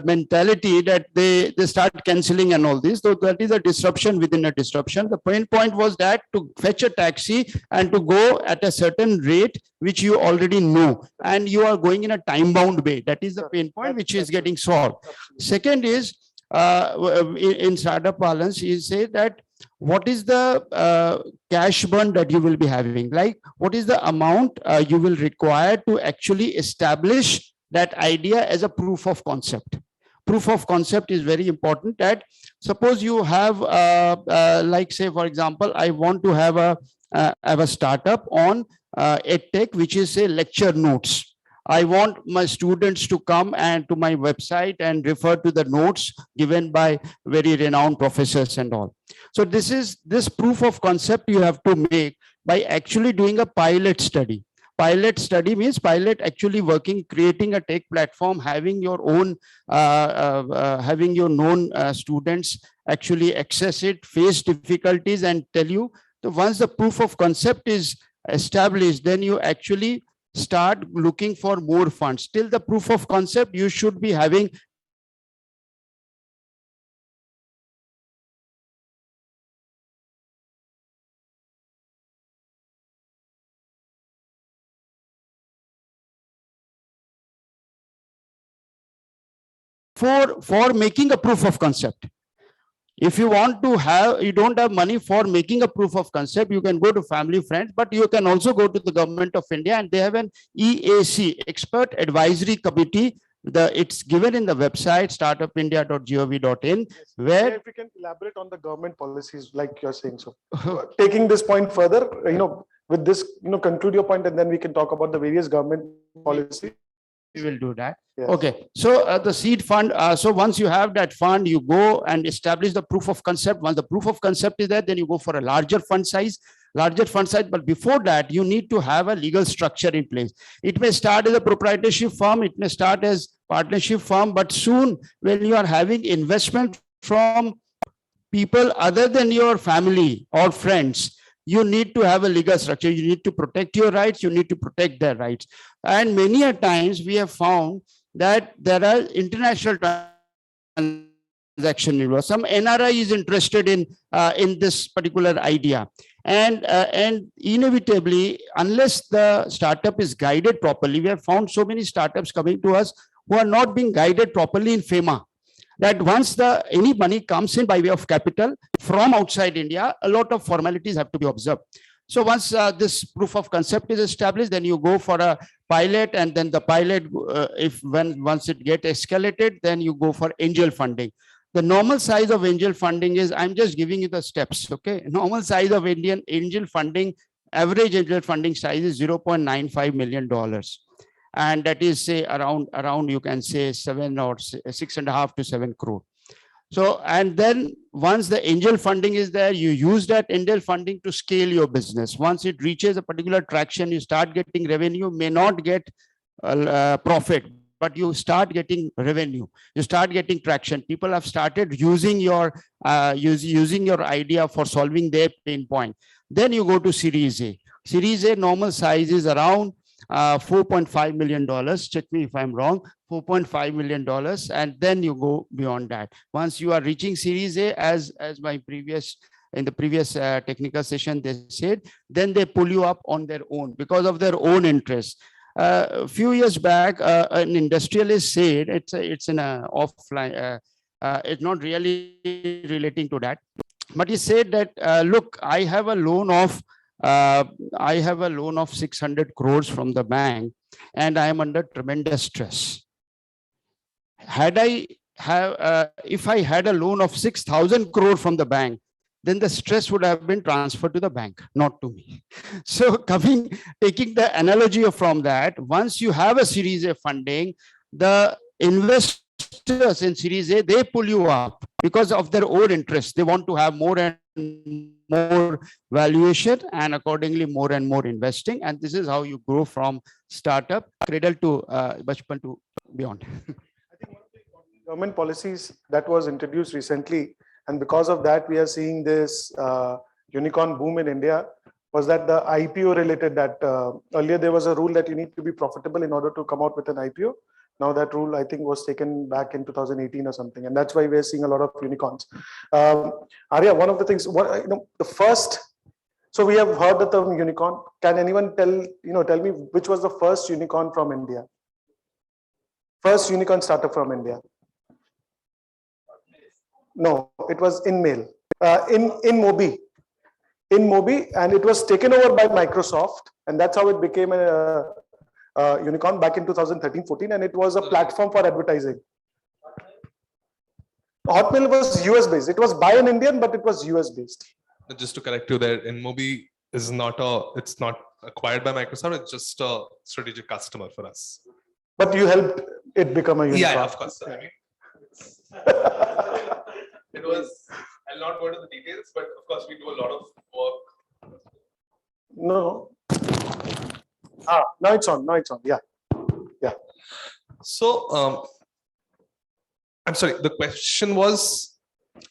mentality that they start canceling and all this. So that is a disruption within a disruption. The pain point was that to fetch a taxi and to go at a certain rate which you already know, and you are going in a time bound way. That is the pain point which is getting solved. Absolutely. Second is in startup balance, you say that what is the cash burn that you will be having? Like, what is the amount you will require to actually establish that idea as a proof of concept? Proof of concept is very important. That suppose you have, like say, for example, I want to have a startup on EdTech, which is say lecture notes. I want my students to come and to my website and refer to the notes given by very renowned professors and all. So this proof of concept you have to make by actually doing a pilot study. Pilot study means pilot actually working, creating a tech platform, having your own, having your known students actually access it, face difficulties and tell you. So once the proof of concept is established, then you actually start looking for more funds. Till the proof of concept, you should be having for making a proof of concept. If you want to have, you don't have money for making a proof of concept, you can go to family friends, but you can also go to the government of India, and they have an EAC, Expert Advisory Committee. It's given in the website startupindia.gov.in, where If we can elaborate on the government policies, like you're saying. So taking this point further, with this, conclude your point, and then we can talk about the various government policies. we will do that. Yes. Okay, so the seed fund, so once you have that fund, you go and establish the proof of concept. Once the proof of concept is there, then you go for a larger fund size. But before that, you need to have a legal structure in place. It may start as a proprietorship firm, it may start as partnership firm, but soon when you are having investment from people other than your family or friends, you need to have a legal structure. You need to protect your rights, you need to protect their rights. And many a times we have found that there are international transaction involved. Some NRI is interested in this particular idea. And inevitably, unless the startup is guided properly, we have found so many startups coming to us who are not being guided properly in FEMA. That once any money comes in by way of capital from outside India, a lot of formalities have to be observed. So once this proof of concept is established, then you go for a pilot, and then the pilot, once it gets escalated, then you go for angel funding. The normal size of angel funding is, I'm just giving you the steps, okay? Normal size of Indian angel funding, average angel funding size is $0.95 million. And that is say around you can say 7 or 6.5 to 7 crore. So, and then once the angel funding is there, you use that angel funding to scale your business. Once it reaches a particular traction, you start getting revenue, may not get profit, but you start getting revenue, you start getting traction. People have started using your using your idea for solving their pain point. Then you go to Series A. Series A normal size is around $4.5 million. Check me if I'm wrong. $4.5 million, and then you go beyond that. Once you are reaching Series A, as my previous in the previous technical session, they said, then they pull you up on their own because of their own interests. A few years back, an industrialist said, it's in a offline, it's not really relating to that, but he said that, look, I have a loan of 600 crores from the bank, and I am under tremendous stress. If I had a loan of 6,000 crore from the bank, then the stress would have been transferred to the bank, not to me. So taking the analogy from that, once you have a Series A funding, the investors in Series A, they pull you up because of their own interest. They want to have more and more valuation, and accordingly more and more investing. And this is how you grow from startup cradle to bachpan to beyond. Government policies that was introduced recently, and because of that we are seeing this unicorn boom in India, was that the IPO related, that earlier there was a rule that you need to be profitable in order to come out with an IPO. Now that rule, I think, was taken back in 2018 or something, and that's why we're seeing a lot of unicorns. Arya, one of the things, the first, so we have heard the term unicorn. Can anyone tell me which was the first unicorn from India? First unicorn startup from India? No, it was InMail, InMobi, and it was taken over by Microsoft, and that's how it became a unicorn back in 2013-14, and it was a platform for advertising. Hotmail was US based. It was by an Indian, but it was US based. Just to correct you there, InMobi is it's not acquired by Microsoft. It's just a strategic customer for us. But you helped it become a unicorn. Yeah, of course. I mean, it was, I'll not go into the details, but of course we do a lot of work. No. Now it's on. Yeah. So, I'm sorry, the question was,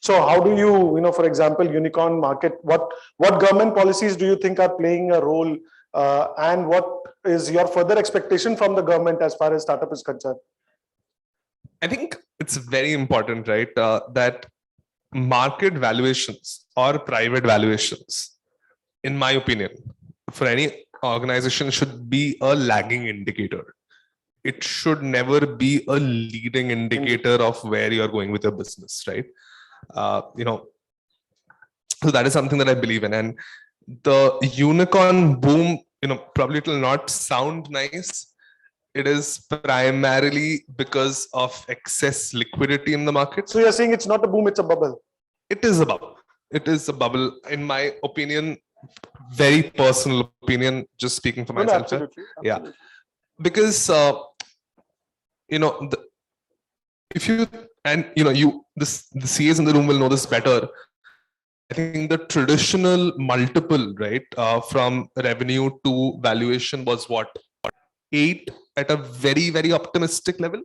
so how do you, for example, unicorn market, what government policies do you think are playing a role, and what is your further expectation from the government as far as startup is concerned? I think it's very important, right, that market valuations or private valuations, in my opinion, for any organization should be a lagging indicator. It should never be a leading indicator of where you're going with your business, right? So that is something that I believe in. And the unicorn boom, probably it will not sound nice. It is primarily because of excess liquidity in the market. So you're saying it's not a boom, it's a bubble. It is a bubble. It is a bubble, in my opinion, very personal opinion, just speaking for myself. Absolutely. Yeah, because if you and the CAs in the room will know this better. I think the traditional multiple, right, from revenue to valuation was what, 8 at a very, very optimistic level.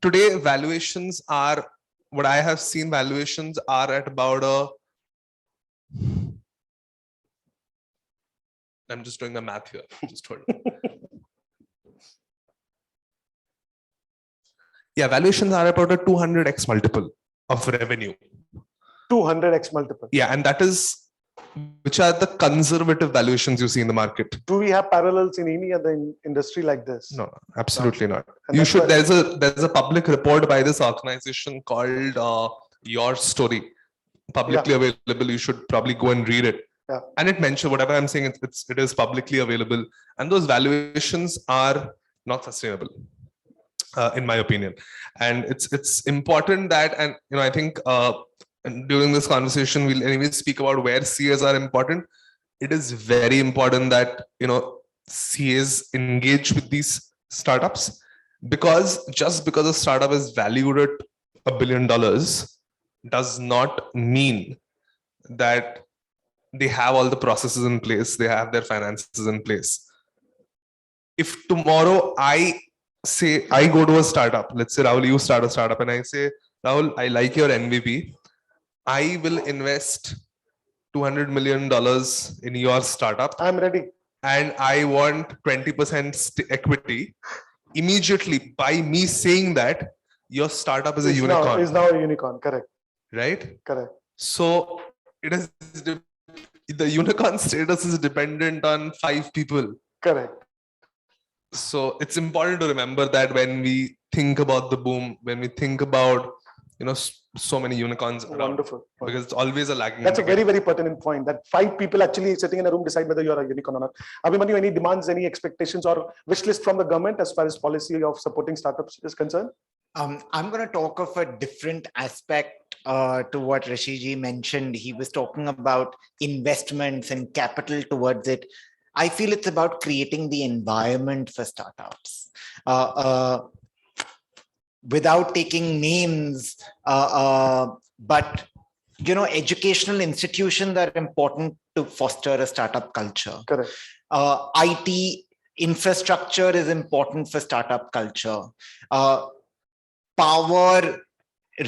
Today, valuations are, what I have seen, valuations are at about I'm just doing the math here. Just hold on. Yeah, valuations are about a 200x multiple of revenue. 200x multiple. Yeah, and that is, which are the conservative valuations you see in the market. Do we have parallels in any other industry like this? No, absolutely not. And You that's should. why- There's a public report by this organization called Your Story, publicly available. You should probably go and read it. Yeah. And it mentions whatever I'm saying. It is publicly available, and those valuations are not sustainable, in my opinion. And it's important that, and I think during this conversation we'll anyway speak about where CAs are important. It is very important that CAs engage with these startups, because just because a startup is valued at $1 billion does not mean that they have all the processes in place, they have their finances in place. If tomorrow I go to a startup, let's say Rahul, you start a startup, and I say, Rahul, I like your MVP. I will invest $200 million in your startup. I'm ready. And I want 20% equity. Immediately, by me saying that, your startup is a unicorn. Is now a unicorn. Correct. Right? Correct. So it is the unicorn status is dependent on 5 people. Correct. So it's important to remember that when we think about the boom, when we think about, so many unicorns around, Wonderful. because it's always a lagging. That's a indicator. very, very pertinent point, that 5 people actually sitting in a room decide whether you're a unicorn or not. Abhimanyu, any demands, any expectations or wish list from the government as far as policy of supporting startups is concerned? I'm going to talk of a different aspect to what Rishiji mentioned. He was talking about investments and capital towards it. I feel it's about creating the environment for startups. Without taking names, but educational institutions are important to foster a startup culture. Correct. IT infrastructure is important for startup culture. Power,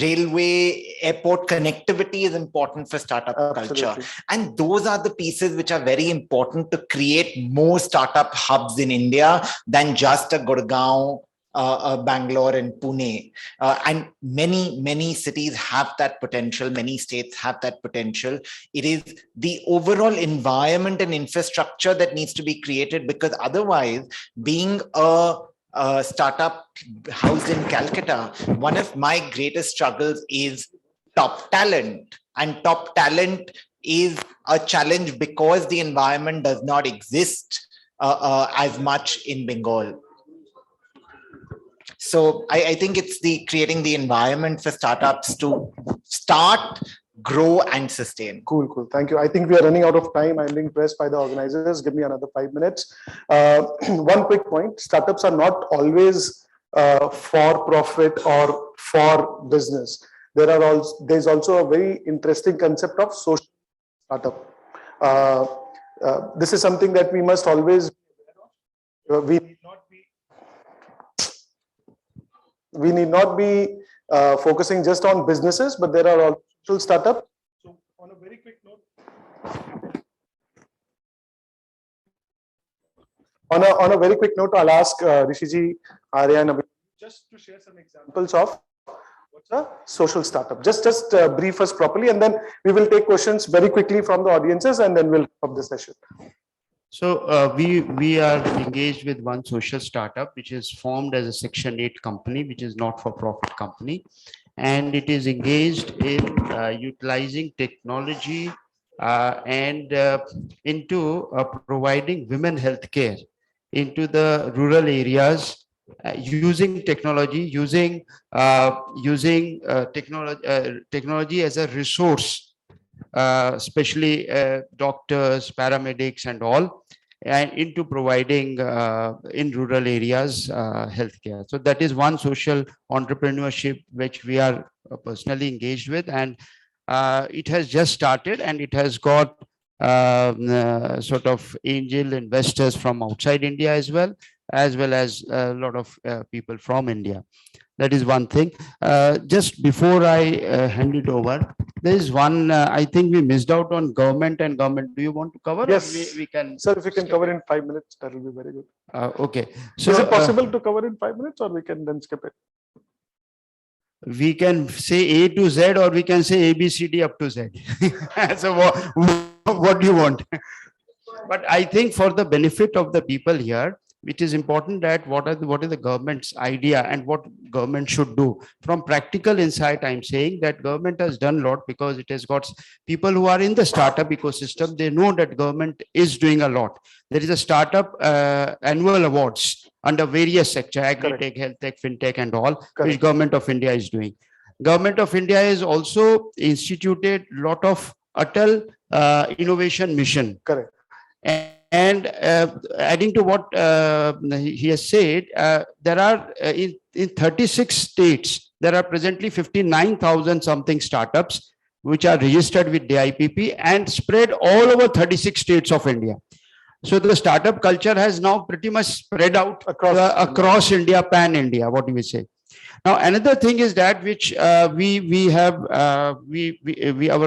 railway, airport connectivity is important for startup culture. Absolutely. And those are the pieces which are very important to create more startup hubs in India than just a Gurgaon, Bangalore and Pune. And many cities have that potential. Many states have that potential. It is the overall environment and infrastructure that needs to be created, because otherwise, being a startup housed in Calcutta, one of my greatest struggles is top talent. And top talent is a challenge because the environment does not exist as much in Bengal. So I think it's creating the environment for startups to start, grow and sustain. Cool. Thank you. I think we are running out of time. I'm being pressed by the organizers. Give me another 5 minutes. One quick point. Startups are not always for profit or for business. There's also a very interesting concept of social startup. This is something that we must always we need not be focusing just on businesses, but there are also social startups. So on a very quick note, on a very quick note, I'll ask Rishiji, Arya, and Abhi just to share some examples of what's a social startup. Just brief us properly, and then we will take questions very quickly from the audiences, and then we'll wrap up the session. So we are engaged with one social startup, which is formed as a Section 8 company, which is not for profit company. And it is engaged in utilizing technology and into providing women healthcare into the rural areas using technology, using technology as a resource, especially doctors, paramedics and all, and into providing in rural areas healthcare. So that is one social entrepreneurship which we are personally engaged with, and it has just started, and it has got sort of angel investors from outside India as well as a lot of people from India. That is one thing. Just before I hand it over, there is one, I think we missed out on government and government. Do you want to cover? Yes. We can. Sir, if you can cover in 5 minutes, that will be very good. Okay. So is it possible to cover in 5 minutes, or we can then skip it? We can say A to Z, or we can say A, B, C, D up to Z. So what do you want? But I think for the benefit of the people here, it is important that what is the government's idea and what government should do. From practical insight, I'm saying that government has done a lot because it has got people who are in the startup ecosystem. They know that government is doing a lot. There is a startup annual awards under various sectors, agri-tech, health tech, fintech and all, which Government of India is doing. Government of India has also instituted a lot of Atal Innovation Mission. Correct. And adding to what he has said, there are in 36 states, there are presently 59,000 something startups which are registered with DIPP and spread all over 36 states of India. So the startup culture has now pretty much spread out across India, pan India, what do we say? Now, another thing is that which our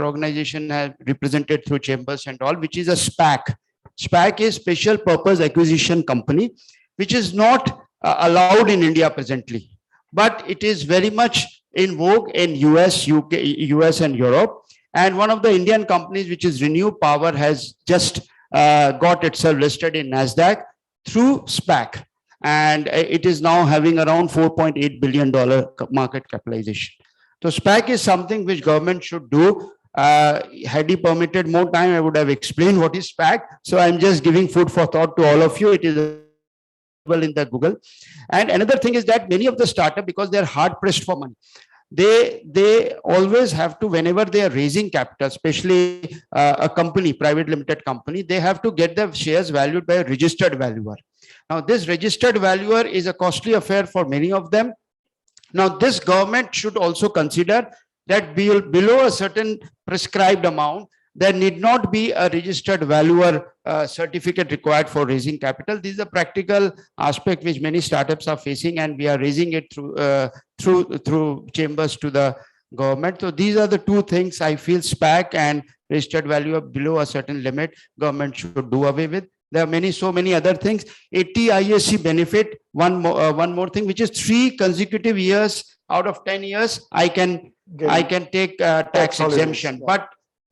organization has represented through chambers and all, which is a SPAC. SPAC is Special Purpose Acquisition Company, which is not allowed in India presently, but it is very much in vogue in US, UK, US and Europe. And one of the Indian companies, which is Renew Power, has just got itself listed in NASDAQ through SPAC. And it is now having around $4.8 billion market capitalization. So SPAC is something which government should do. Had he permitted more time, I would have explained what is SPAC. So I'm just giving food for thought to all of you. It is available in the Google. And another thing is that many of the startup, because they're hard pressed for money, they always have to, whenever they are raising capital, especially a company, private limited company, they have to get the shares valued by a registered valuer. Now, this registered valuer is a costly affair for many of them. Now, this government should also consider that below a certain prescribed amount, there need not be a registered valuer certificate required for raising capital. This is a practical aspect which many startups are facing, and we are raising it through chambers to the government. So these are the two things I feel SPAC and registered valuer below a certain limit, government should do away with. There are so many other things. 80 ISC benefit, one more thing, which is 3 consecutive years out of 10 years, I can take tax exemption. Yeah. But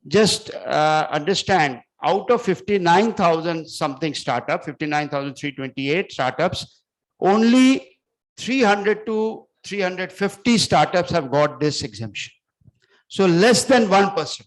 just understand, out of 59,000 something startup, 59,328 startups, only 300 to 350 startups have got this exemption. So less than 1%.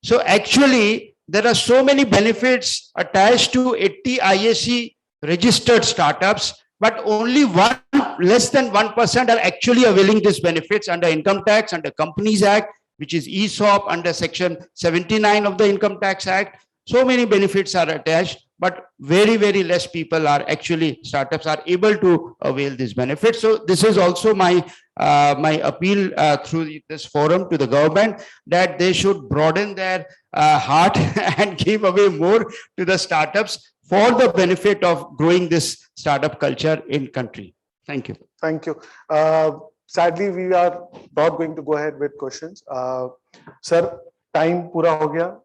So actually, there are so many benefits attached to 80 ISC registered startups, but only less than 1% are actually availing these benefits under income tax, under Companies Act, which is ESOP, under Section 79 of the Income Tax Act. So many benefits are attached, but very, very less people are actually, startups are able to avail these benefits. So this is also my appeal through this forum to the government, that they should broaden their heart and give away more to the startups for the benefit of growing this startup culture in country. Thank you. Thank you. Sadly, we are not going to go ahead with questions. Sir, time pura ho gaya.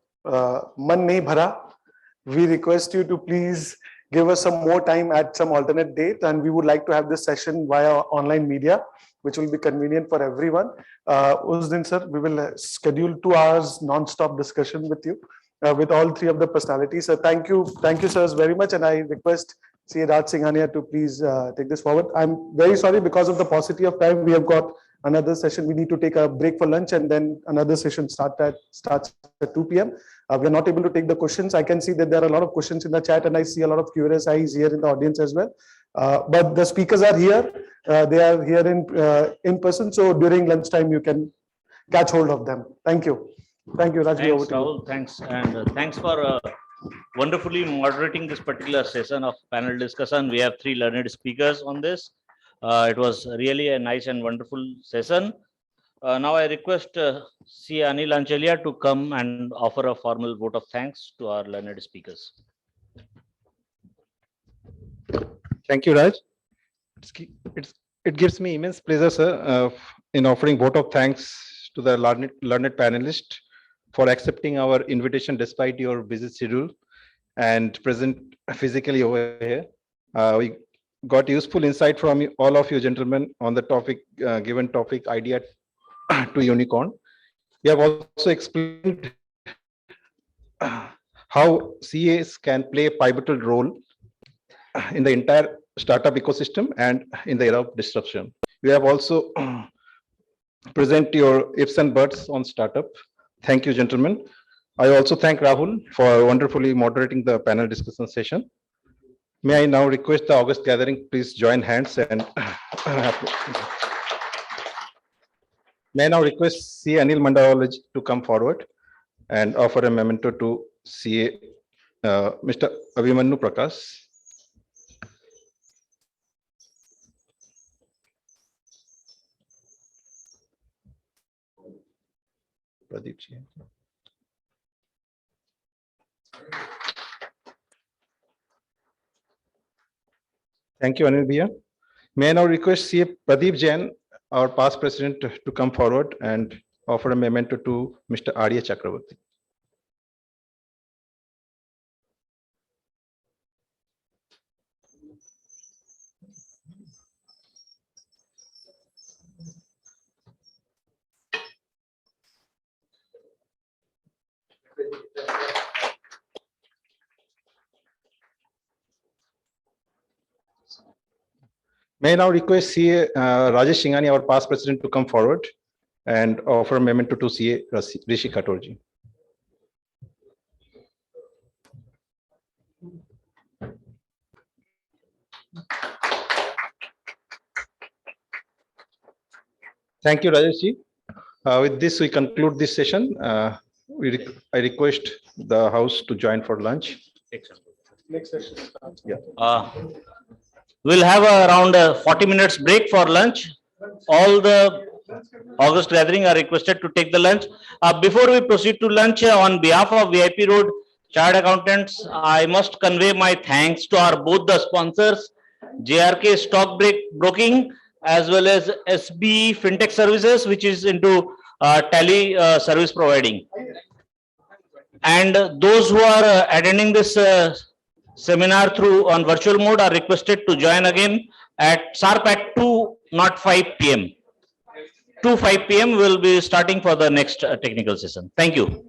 Man nahi bhara. We request you to please give us some more time at some alternate date, and we would like to have this session via online media, which will be convenient for everyone. Us din, sir, we will schedule 2 hours non-stop discussion with you, with all 3 of the personalities. So thank you, sirs, very much. And I request CA Raj Singhania to please take this forward. I'm very sorry, because of the paucity of time, we have got another session. We need to take a break for lunch, and then another session starts at 2 p.m. We are not able to take the questions. I can see that there are a lot of questions in the chat, and I see a lot of curious eyes here in the audience as well. But the speakers are here. They are here in person. So during lunchtime, you can catch hold of them. Thank you. Thank you, Rajvi. Thanks, Rahul. Thanks. And thanks for wonderfully moderating this particular session of panel discussion. We have 3 learned speakers on this. It was really a nice and wonderful session. Now I request C. Anil Anchalia to come and offer a formal vote of thanks to our learned speakers. Thank you, Raj. It gives me immense pleasure, sir, in offering vote of thanks to the learned panelists for accepting our invitation despite your busy schedule and present physically over here. We got useful insight from all of you gentlemen on the topic, given topic, idea to unicorn. We have also explained how CAs can play a pivotal role in the entire startup ecosystem and in the era of disruption. We have also present your ifs and buts on startup. Thank you, gentlemen. I also thank Rahul for wonderfully moderating the panel discussion session. May I now request the August gathering, please join hands, and may I now request CA Anil Mandawala to come forward and offer a memento to CA Mr. Abhimanyu Prakash. Pradeep ji. Thank you, Anil Bhaiya. May I now request CA Pradeep Jain, our past president, to come forward and offer a memento to Mr. Arya Chakravarti. May I now request CA Rajesh Singhani, our past president, to come forward and offer a memento to CA Rishi Khatorji. Thank you, Rajesh ji. With this, we conclude this session. I request the house to join for lunch. Next session. We'll have around 40 minutes break for lunch. All the August gathering are requested to take the lunch. Before we proceed to lunch, on behalf of VIP Road Chartered Accountants, I must convey my thanks to our both the sponsors, JRK Stock Broking, as well as SB Fintech Services, which is into tally service providing. And those who are attending this seminar through on virtual mode are requested to join again at sharp at 2:05 p.m. 2:05 p.m. will be starting for the next technical session. Thank you.